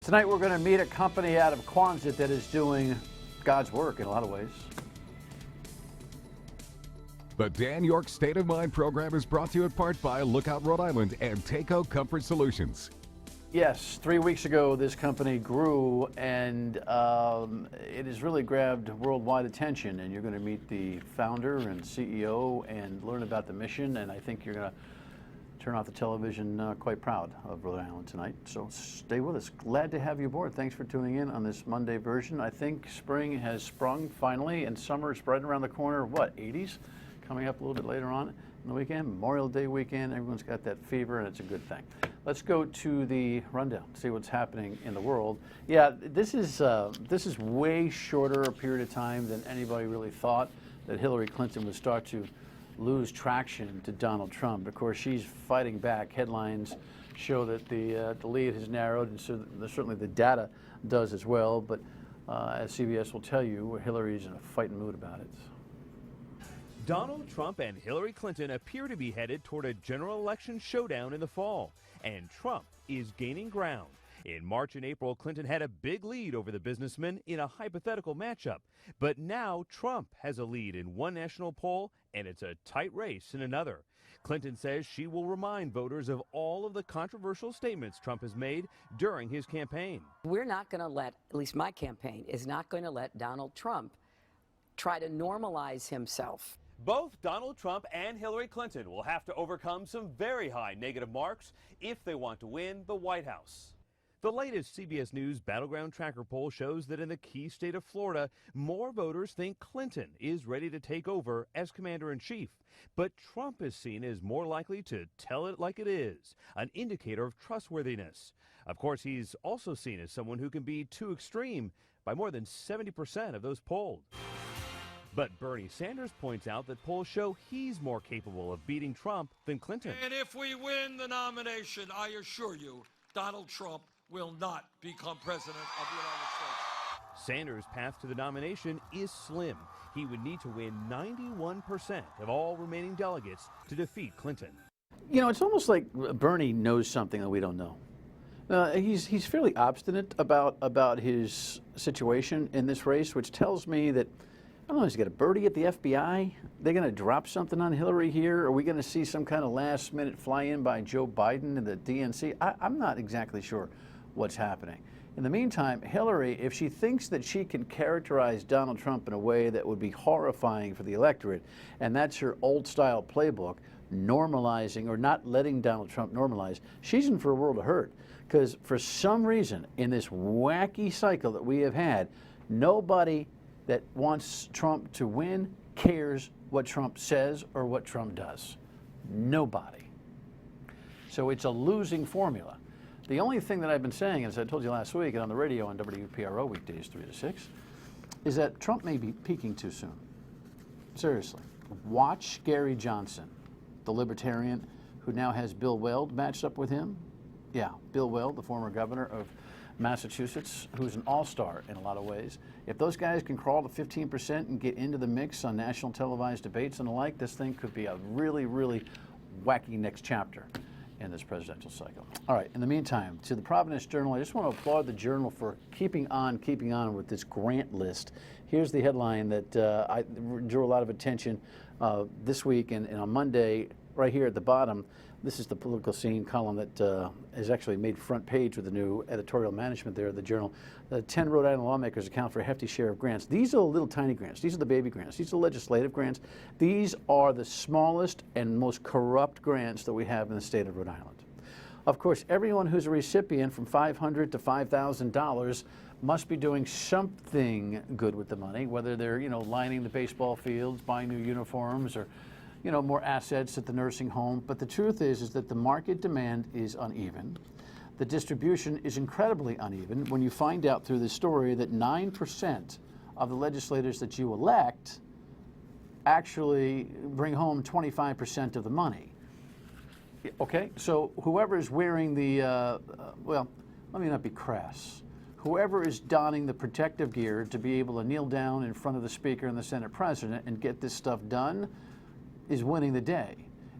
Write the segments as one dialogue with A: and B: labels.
A: Tonight we're going to meet a company out of Quonset that is doing God's work in a lot of ways.
B: The Dan Yorke State of Mind program is brought to you in part by Lookout Rhode Island and Takeo Comfort Solutions.
A: Yes, 3 weeks ago this company grew and it has really grabbed worldwide attention, and you're going to meet the founder and CEO and learn about the mission, and I think you're going to turn off the television quite proud of Rhode Island tonight. So stay with us. Glad to have you aboard. Thanks for tuning in on this Monday version. I think spring has sprung finally and summer is right around the corner. What, 80s? Coming up a little bit later on in the weekend, Memorial Day weekend. Everyone's got that fever and it's a good thing. Let's go to the rundown, see what's happening in the world. Yeah, this is way shorter a period of time than anybody really thought that Hillary Clinton would start to lose traction to Donald Trump. Of course, she's fighting back. Headlines show that the lead has narrowed, and so certainly the data does as well. But as CBS will tell you, Hillary's in a fighting mood about it.
C: Donald Trump and Hillary Clinton appear to be headed toward a general election showdown in the fall, and Trump is gaining ground. In March and April, Clinton had a big lead over the businessman in a hypothetical matchup. But now Trump has a lead in one national poll, and it's a tight race in another. Clinton says she will remind voters of all of the controversial statements Trump has made during his campaign.
D: We're not going to let, at least my campaign, is not going to let Donald Trump try to normalize himself.
C: Both Donald Trump and Hillary Clinton will have to overcome some very high negative marks if they want to win the White House. The latest CBS News Battleground Tracker poll shows that in the key state of Florida, more voters think Clinton is ready to take over as commander-in-chief. But Trump is seen as more likely to tell it like it is, an indicator of trustworthiness. Of course, he's also seen as someone who can be too extreme by more than 70% of those polled. But Bernie Sanders points out that polls show he's more capable of beating Trump than Clinton.
E: And if we win the nomination, I assure you, Donald Trump will not become president of the United States.
C: Sanders' path to the nomination is slim. He would need to win 91% of all remaining delegates to defeat Clinton.
A: You know, it's almost like Bernie knows something that we don't know. He's fairly obstinate about his situation in this race, which tells me that, I don't know, he's got a birdie at the FBI. They're going to drop something on Hillary here? Are we going to see some kind of last-minute fly-in by Joe Biden and the DNC? I'm not exactly sure what's happening. In the meantime, Hillary, if she thinks that she can characterize Donald Trump in a way that would be horrifying for the electorate, and that's her old-style playbook, normalizing or not letting Donald Trump normalize, she's in for a world of hurt. Because for some reason, in this wacky cycle that we have had, nobody that wants Trump to win cares what Trump says or what Trump does. Nobody. So it's a losing formula. The only thing that I've been saying, as I told you last week and on the radio on WPRO weekdays 3 to 6, is that Trump may be peaking too soon. Seriously. Watch Gary Johnson, the libertarian who now has Bill Weld matched up with him. Yeah, Bill Weld, the former governor of Massachusetts, who's an all-star in a lot of ways. If those guys can crawl to 15% and get into the mix on national televised debates and the like, this thing could be a really, really wacky next chapter in this presidential cycle. All right, in the meantime, to the Providence Journal, I just want to applaud the Journal for keeping on with this grant list. Here's the headline that I drew a lot of attention this week, and on Monday, right here at the bottom, this is the political scene column that has actually made front page with the new editorial management there at the Journal. 10 Rhode Island lawmakers account for a hefty share of grants. These are the little tiny grants. These are the baby grants. These are legislative grants. These are the smallest and most corrupt grants that we have in the state of Rhode Island. Of course, everyone who's a recipient from $500 to $5,000 must be doing something good with the money, whether they're, lining the baseball fields, buying new uniforms, or more assets at the nursing home. But the truth is that the market demand is uneven. The distribution is incredibly uneven when you find out through this story that 9% of the legislators that you elect actually bring home 25% of the money. Okay, so whoever is wearing the, well, let me not be crass. Whoever is donning the protective gear to be able to kneel down in front of the Speaker and the Senate President and get this stuff done is winning the day.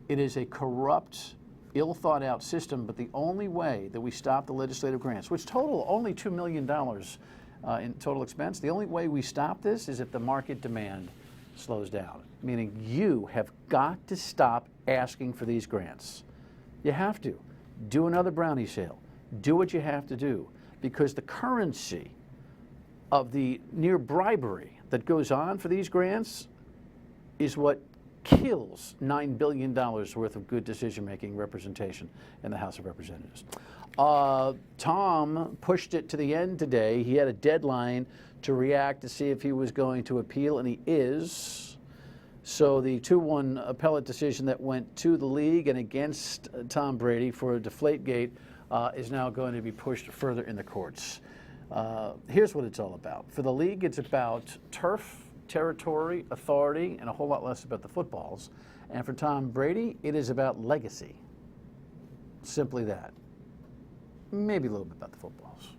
A: It is a corrupt ill-thought-out system, but the only way that we stop the legislative grants, which total only $2 million in total expense, the only way we stop this is if the market demand slows down, meaning you have got to stop asking for these grants. You have to. Do another brownie sale. Do what you have to do, because the currency of the near bribery that goes on for these grants is what kills $9 billion worth of good decision-making representation in the House of Representatives. Tom pushed it to the end today. He had a deadline to react to see if he was going to appeal, and he is. So the 2-1 appellate decision that went to the league and against Tom Brady for Deflategate is now going to be pushed further in the courts. Here's what it's all about. For the league, it's about turf, territory, authority, and a whole lot less about the footballs. And for Tom Brady, it is about legacy. Simply that. Maybe a little bit about the footballs.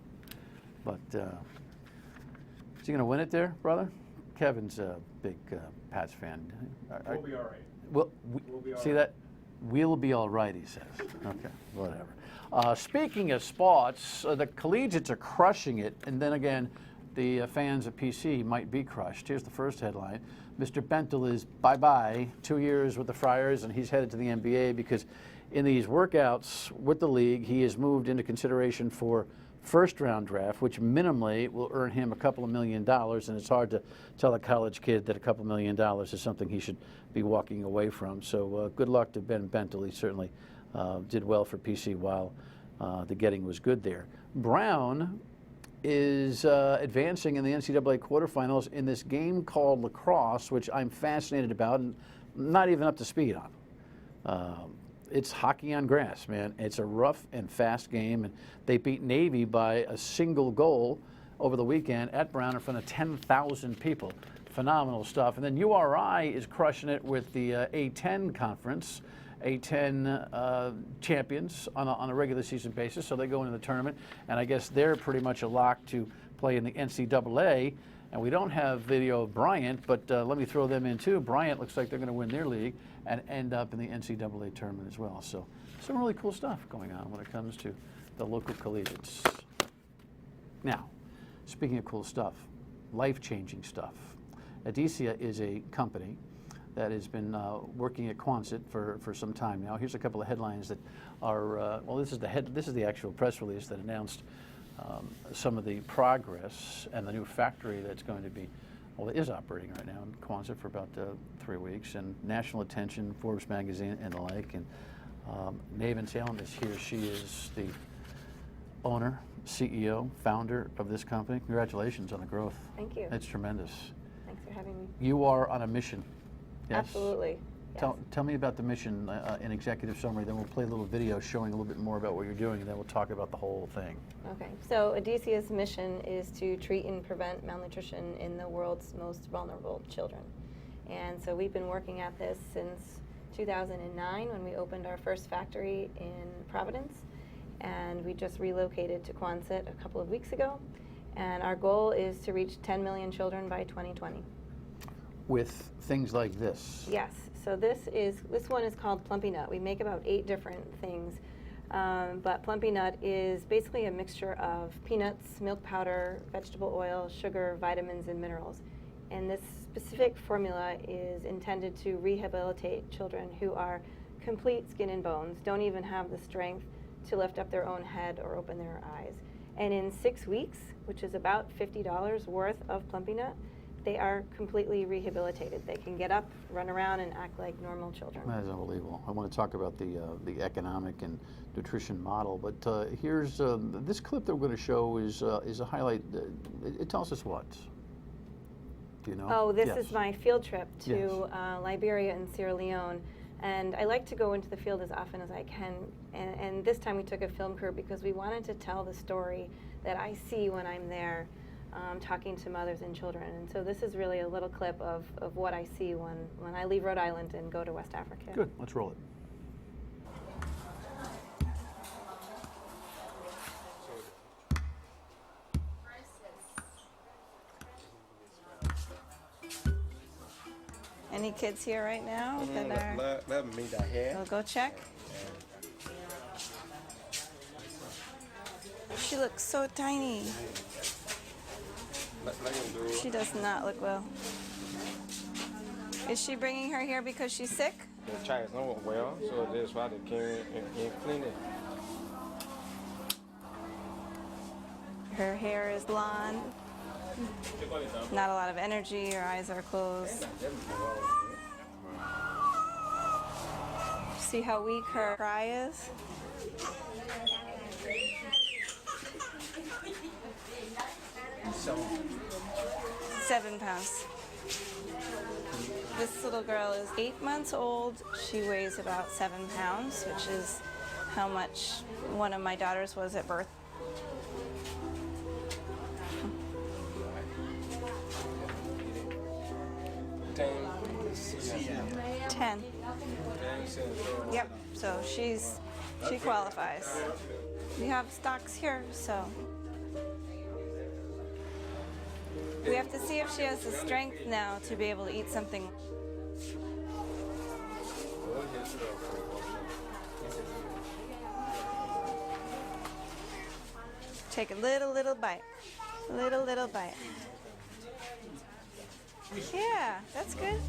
A: But is he going to win it there, brother? Kevin's a big Pats fan.
F: We'll be all right.
A: Well,
F: We'll be all
A: see
F: right.
A: that? We'll be all right, he says. Okay, whatever. Speaking of sports, the collegiates are crushing it, and then again, the fans of PC might be crushed. Here's the first headline. Mr. Bentel is bye-bye, 2 years with the Friars, and he's headed to the NBA because in these workouts with the league, he has moved into consideration for first-round draft, which minimally will earn him a couple of $1 million, and it's hard to tell a college kid that a couple $1 million is something he should be walking away from. So good luck to Ben Bentel. He certainly did well for PC while the getting was good there. Brown is advancing in the NCAA quarterfinals in this game called lacrosse, which I'm fascinated about and not even up to speed on. It's hockey on grass, man. It's a rough and fast game, and they beat Navy by a single goal over the weekend at Brown in front of 10,000 people. Phenomenal stuff. And then URI is crushing it with the A10 conference. A10 champions on a regular season basis, so they go into the tournament, and I guess they're pretty much a lock to play in the NCAA. And we don't have video of Bryant, but let me throw them in too. Bryant looks like they're going to win their league and end up in the NCAA tournament as well. So some really cool stuff going on when it comes to the local collegiates. Now, speaking of cool stuff, life-changing stuff. Edesia is a company that has been working at Quonset for some time now. Here's a couple of headlines that are, well, this is the actual press release that announced some of the progress and the new factory that's going to be, well, it is operating right now in Quonset for about 3 weeks, and national attention, Forbes magazine and the like. And Navyn Salem is here. She is the owner, CEO, founder of this company. Congratulations on the growth.
G: Thank you.
A: It's tremendous.
G: Thanks for having me.
A: You are on a mission. Yes?
G: Absolutely. Yes.
A: Tell me about the mission in executive summary, then we'll play a little video showing a little bit more about what you're doing, and then we'll talk about the whole thing.
G: Okay, so Edesia's mission is to treat and prevent malnutrition in the world's most vulnerable children. And so we've been working at this since 2009 when we opened our first factory in Providence, and we just relocated to Quonset a couple of weeks ago. And our goal is to reach 10 million children by 2020.
A: With things like this.
G: Yes. So this one is called Plumpy Nut. We make about 8 different things, but Plumpy Nut is basically a mixture of peanuts, milk powder, vegetable oil, sugar, vitamins, and minerals. And this specific formula is intended to rehabilitate children who are complete skin and bones, don't even have the strength to lift up their own head or open their eyes. And in 6 weeks, which is about $50 worth of Plumpy Nut, they are completely rehabilitated. They can get up, run around, and act like normal children.
A: That is unbelievable. I want to talk about the economic and nutrition model, but here's this clip that we're going to show is a highlight. It tells us what? Do you know?
G: Oh, this
A: Yes.
G: is my field trip to
A: Yes.
G: Liberia and Sierra Leone, and I like to go into the field as often as I can. And this time we took a film crew because we wanted to tell the story that I see when I'm there. Talking to mothers and children. And so this is really a little clip of what I see when I leave Rhode Island and go to West Africa.
A: Good, let's roll it.
G: Any kids here right now that are...
F: Let me meet our hair.
G: We'll go check. looks so tiny. She does not look well. Is she bringing her here because she's sick?
F: The child is not well, so that's why they came and cleaned it.
G: Her hair is blonde. Not a lot of energy. Her eyes are closed. See how weak her cry is? Seven pounds. This little girl is 8 months old. She weighs about 7 pounds, which is how much one of my daughters was at birth. Ten. Yep, so she qualifies. We have stocks here, so we have to see if she has the strength now to be able to eat something. Take a little bite. Little bite. Yeah, that's good.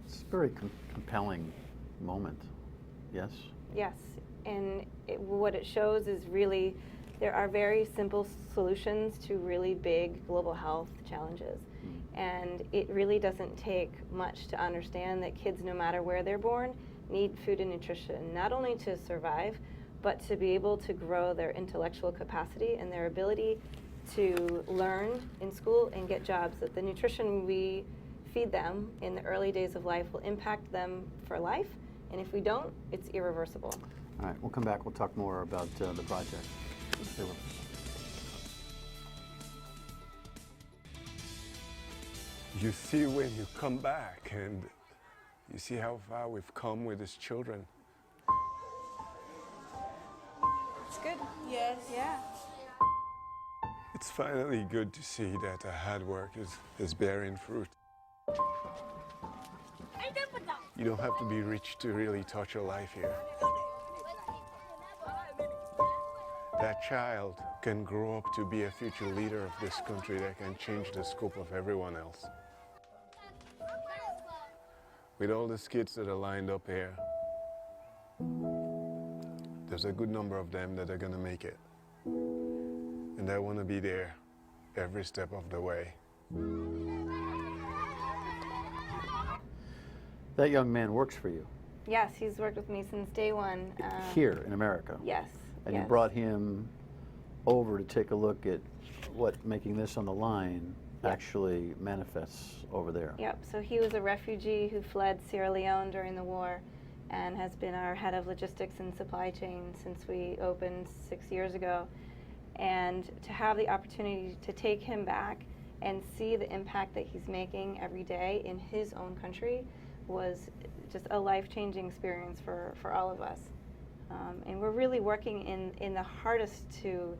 A: It's a very compelling moment. Yes?
G: Yes, and what it shows is really there are very simple solutions to really big global health challenges. And it really doesn't take much to understand that kids, no matter where they're born, need food and nutrition, not only to survive, but to be able to grow their intellectual capacity and their ability to learn in school and get jobs. That the nutrition we feed them in the early days of life will impact them for life, and if we don't, it's irreversible.
A: All right, we'll come back. We'll talk more about the project. Stay with us.
H: You see when you come back and you see how far we've come with these children.
G: It's good. Yes. Yeah.
H: It's finally good to see that the hard work is bearing fruit. You don't have to be rich to really touch your life here. That child can grow up to be a future leader of this country that can change the scope of everyone else. With all these kids that are lined up here, there's a good number of them that are going to make it. And I want to be there every step of the way.
A: That young man works for you.
G: Yes, he's worked with me since day one.
A: Here in America.
G: Yes.
A: And
G: yes.
A: you brought him over to take a look at what making this on the line actually manifests over there.
G: Yep, so he was a refugee who fled Sierra Leone during the war and has been our head of logistics and supply chain since we opened 6 years ago. And to have the opportunity to take him back and see the impact that he's making every day in his own country was just a life-changing experience for all of us. And we're really working in the hardest to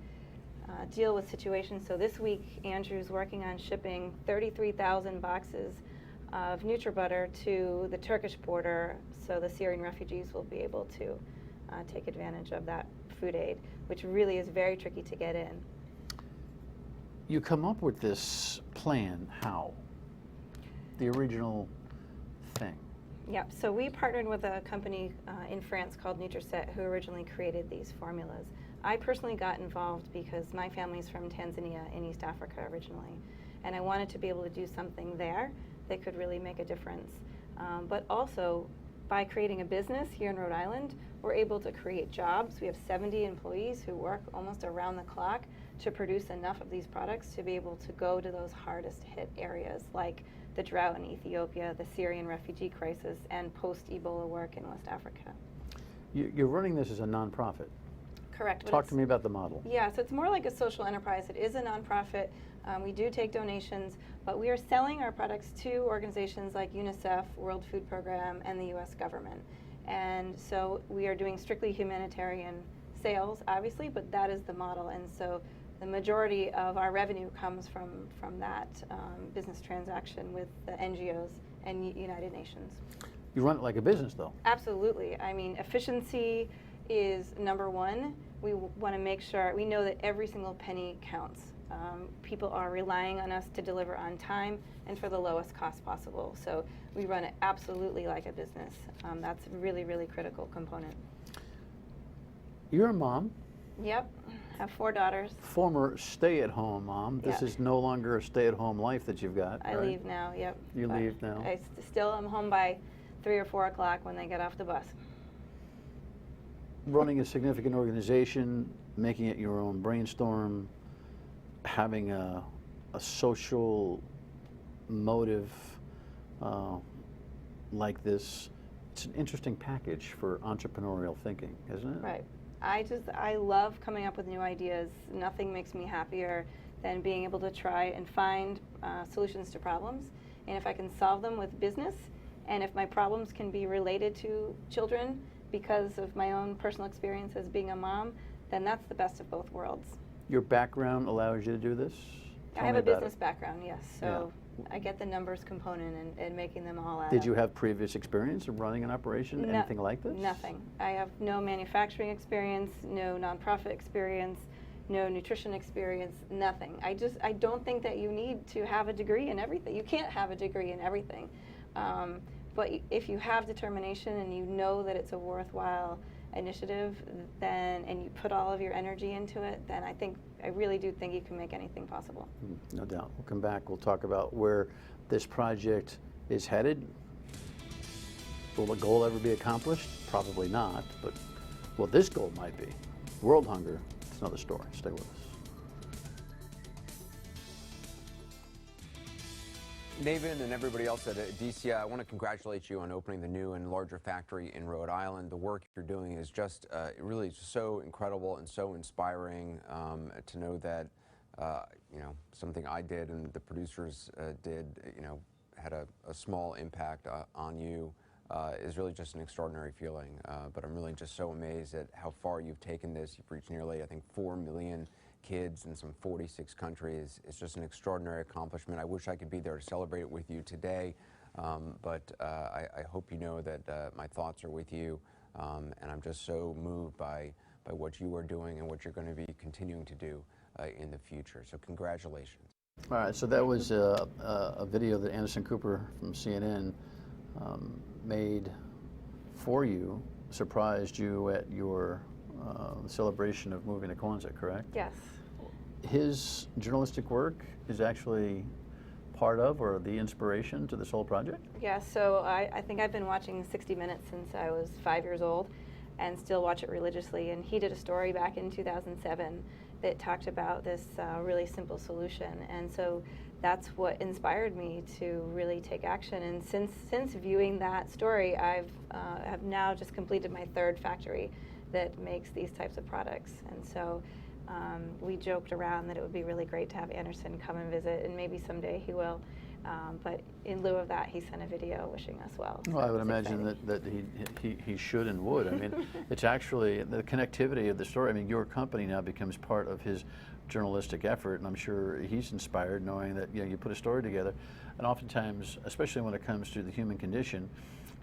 G: deal with situations. So this week, Andrew's working on shipping 33,000 boxes of NutriButter to the Turkish border, so the Syrian refugees will be able to take advantage of that food aid, which really is very tricky to get in.
A: You come up with this plan, how? The original thing.
G: Yep, so we partnered with a company in France called Quonset who originally created these formulas. I personally got involved because my family's from Tanzania in East Africa originally, and I wanted to be able to do something there that could really make a difference. But also, by creating a business here in Rhode Island, we're able to create jobs. We have 70 employees who work almost around the clock to produce enough of these products to be able to go to those hardest hit areas like the drought in Ethiopia, the Syrian refugee crisis, and post-Ebola work in West Africa.
A: You're running this as a nonprofit.
G: Correct.
A: Talk to me about the model.
G: Yeah, so it's more like a social enterprise. It is a nonprofit. We do take donations, but we are selling our products to organizations like UNICEF, World Food Program, and the U.S. government. And so we are doing strictly humanitarian sales, obviously, but that is the model. And so the majority of our revenue comes from that business transaction with the NGOs and United Nations.
A: You run it like a business, though.
G: Absolutely. I mean, efficiency is number one. We want to make sure, we know that every single penny counts. People are relying on us to deliver on time and for the lowest cost possible. So we run it absolutely like a business. That's a really, really critical component.
A: You're a mom.
G: Yep. Have 4 daughters.
A: Former stay-at-home mom. This
G: Yeah.
A: is no longer a stay-at-home life that you've got.
G: I
A: right?
G: leave now, yep.
A: You
G: But
A: leave now.
G: I still am home by 3 or 4 o'clock when they get off the bus.
A: Running a significant organization, making it your own brainstorm, having a social motive like this, it's an interesting package for entrepreneurial thinking, isn't it?
G: Right. I love coming up with new ideas. Nothing makes me happier than being able to try and find solutions to problems. And if I can solve them with business, and if my problems can be related to children because of my own personal experience as being a mom, then that's the best of both worlds.
A: Your background allows you to do this?
G: I
A: Tell
G: have
A: me
G: a
A: about
G: business
A: it.
G: background, yes. So I get the numbers component and making them all add
A: Did
G: up.
A: you have previous experience of running an operation,
G: No-
A: anything like this?
G: Nothing. I have no manufacturing experience, no nonprofit experience, no nutrition experience, nothing. I don't think that you need to have a degree in everything. You can't have a degree in everything. But if you have determination and you know that it's a worthwhile initiative, then, and you put all of your energy into it, then I really do think you can make anything possible.
A: No doubt. We'll come back. We'll talk about where this project is headed. Will the goal ever be accomplished? Probably not. But, well, this goal might be. World hunger. It's another story. Stay with us.
I: Navyn and everybody else at Edesia, I want to congratulate you on opening the new and larger factory in Rhode Island. The work you're doing is just really so incredible and so inspiring to know that, something I did and the producers did, had a small impact on you is really just an extraordinary feeling. But I'm really just so amazed at how far you've taken this. You've reached nearly, 4 million kids in some 46 countries. It's just an extraordinary accomplishment. I wish I could be there to celebrate it with you today, but I hope you know that my thoughts are with you, and I'm just so moved by what you are doing and what you're going to be continuing to do in the future. So congratulations.
A: All right, so that was a video that Anderson Cooper from CNN made for you, surprised you at your celebration of moving to Quonset, correct?
G: Yes.
A: His journalistic work is actually part of or the inspiration to this whole project?
G: Yeah, so I think I've been watching 60 Minutes since I was 5 years old and still watch it religiously. And he did a story back in 2007 that talked about this really simple solution. And so that's what inspired me to really take action. And since viewing that story, I've have now just completed my 3rd factory that makes these types of products. And so we joked around that it would be really great to have Anderson come and visit, and maybe someday he will. But in lieu of that, he sent a video wishing us well.
A: Well, I would
G: it's
A: imagine
G: exciting.
A: that he should and would. I mean, it's actually the connectivity of the story. I mean, your company now becomes part of his journalistic effort, and I'm sure he's inspired knowing that you put a story together. And oftentimes, especially when it comes to the human condition,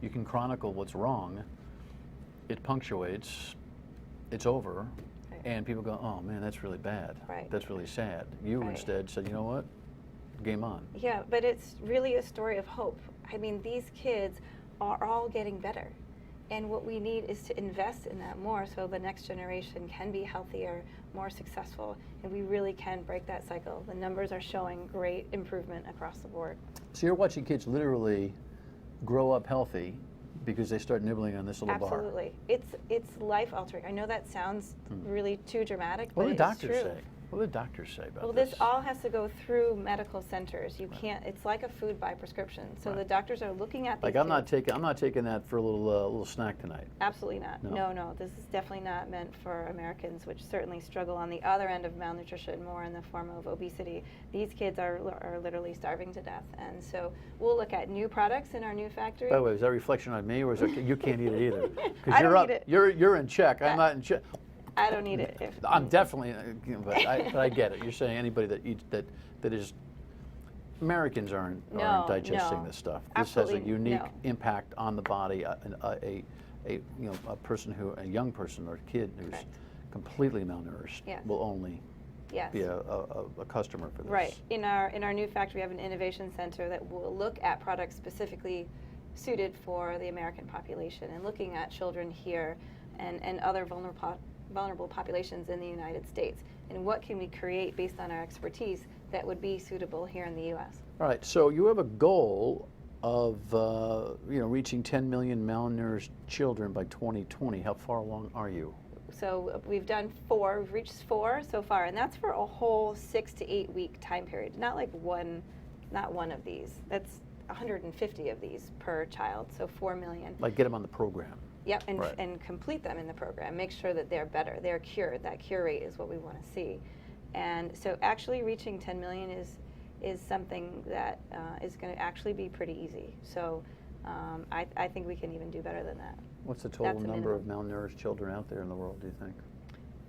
A: you can chronicle what's wrong. It punctuates. It's over.
G: Right.
A: And people go, oh man, that's really bad.
G: Right.
A: That's really sad. You
G: Right.
A: instead said, you know what? Game on.
G: Yeah, but it's really a story of hope. I mean, these kids are all getting better. And what we need is to invest in that more so the next generation can be healthier, more successful, and we really can break that cycle. The numbers are showing great improvement across the board.
A: So you're watching kids literally grow up healthy because they start nibbling on this little bar.
G: Absolutely. It's life altering. I know that sounds really too dramatic,
A: What
G: but
A: do
G: it's
A: the doctors
G: true.
A: say? What do the doctors say about
G: Well,
A: this?
G: this all has to go through medical centers. You can't. It's like a food by prescription. So
A: Right.
G: the doctors are looking at these
A: Like I'm not
G: kids.
A: taking that for a little snack tonight.
G: Absolutely not.
A: No?
G: No. This is definitely not meant for Americans, which certainly struggle on the other end of malnutrition, more in the form of obesity. These kids are literally starving to death, and so we'll look at new products in our new factory.
A: By the way, is that a reflection on me, or is it you can't eat it either? 'Cause
G: I
A: you're
G: don't
A: up.
G: eat it.
A: You're in check. I'm not in check.
G: I don't eat it.
A: I'm definitely, but I get it. You're saying anybody that eats that is Americans aren't
G: No,
A: digesting
G: no.
A: this stuff. This
G: Absolutely
A: has a unique
G: no.
A: impact on the body. A young person or a kid who's
G: Correct.
A: completely malnourished
G: Yes.
A: will only
G: Yes.
A: be a customer for this.
G: Right. In our new factory, we have an innovation center that will look at products specifically suited for the American population and looking at children here and other vulnerable populations in the United States. And what can we create based on our expertise that would be suitable here in the U.S.?
A: All right. So you have a goal of reaching 10 million malnourished children by 2020. How far along are you?
G: So we've done 4, we've reached 4 so far, and that's for a whole 6 to 8 week time period. Not one of these. That's 150 of these per child, so 4 million.
A: Like get them on the program.
G: Yep, and,
A: Right.
G: and complete them in the program. Make sure that they're better, they're cured. That cure rate is what we want to see. And so actually reaching 10 million is something that is going to actually be pretty easy. So I think we can even do better than that.
A: What's the total number of malnourished children out there in the world, do you think?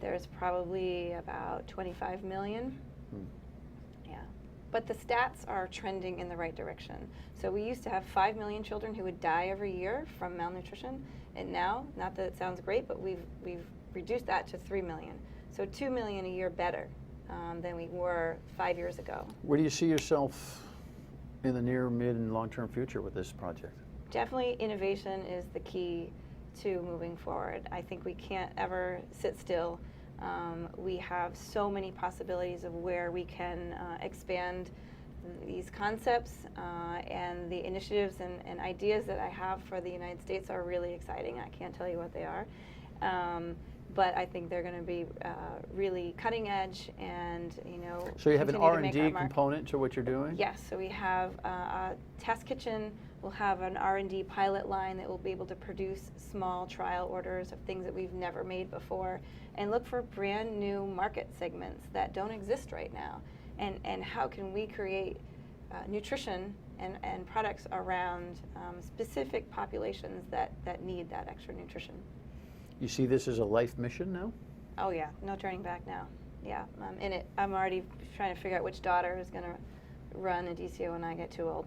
G: There's probably about 25 million. Yeah. But the stats are trending in the right direction. So we used to have 5 million children who would die every year from malnutrition. And now, not that it sounds great, but we've reduced that to 3 million. So 2 million a year better than we were 5 years ago.
A: Where do you see yourself in the near, mid, and long-term future with this project?
G: Definitely innovation is the key to moving forward. I think we can't ever sit still. We have so many possibilities of where we can expand these concepts, and the initiatives and ideas that I have for the United States are really exciting. I can't tell you what they are. But I think they're going to be really cutting edge, and
A: So you have an
G: continue to make
A: R&D
G: our mark.
A: component to what you're doing?
G: Yes, so we have a test kitchen. We'll have an R&D pilot line that will be able to produce small trial orders of things that we've never made before, and look for brand new market segments that don't exist right now. And how can we create nutrition and products around specific populations that need that extra nutrition.
A: You see this as a life mission now?
G: Oh yeah, no turning back now. Yeah, I'm in it. I'm already trying to figure out which daughter is going to run Edesia when I get too old.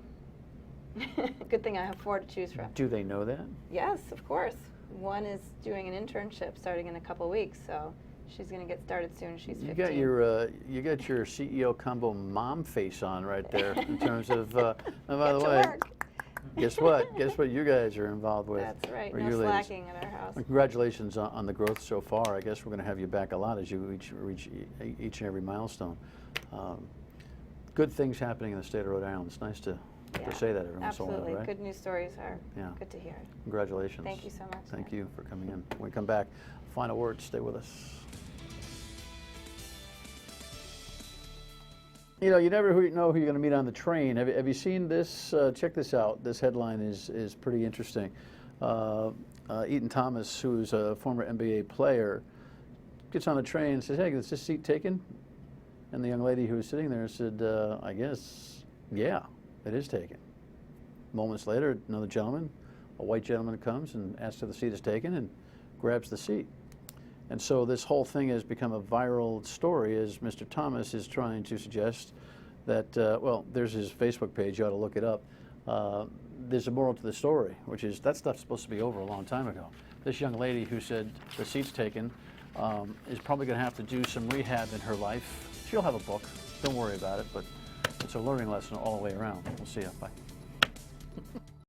G: Good thing I have 4 to choose from.
A: Do they know that?
G: Yes, of course. One is doing an internship starting in a couple of weeks, so she's going to get started soon. She's 15.
A: You got your CEO combo mom face on right there in terms of. By the way, guess what? Guess what you guys are involved with?
G: That's right.
A: or
G: No
A: you ladies.
G: slacking at our house.
A: Well, congratulations on the growth so far. I guess we're going to have you back a lot as you reach each and every milestone. Good things happening in the state of Rhode Island. It's nice to say that every once in a while,
G: Absolutely.
A: right?
G: Good news stories are good to hear.
A: Congratulations.
G: Thank you so much.
A: Thank you for coming in. When we come back, final words. Stay with us. You know, you never know who you're going to meet on the train. Have you seen this? Check this out. This headline is pretty interesting. Eaton Thomas, who's a former NBA player, gets on the train and says, "Hey, is this seat taken?" And the young lady who was sitting there said, "I guess, yeah, it is taken." Moments later, another gentleman, a white gentleman, comes and asks if the seat is taken and grabs the seat. And so this whole thing has become a viral story as Mr. Thomas is trying to suggest that, well, there's his Facebook page, you ought to look it up. There's a moral to the story, which is that stuff's supposed to be over a long time ago. This young lady who said the seat's taken is probably going to have to do some rehab in her life. She'll have a book, don't worry about it, but it's a learning lesson all the way around. We'll see you. Bye.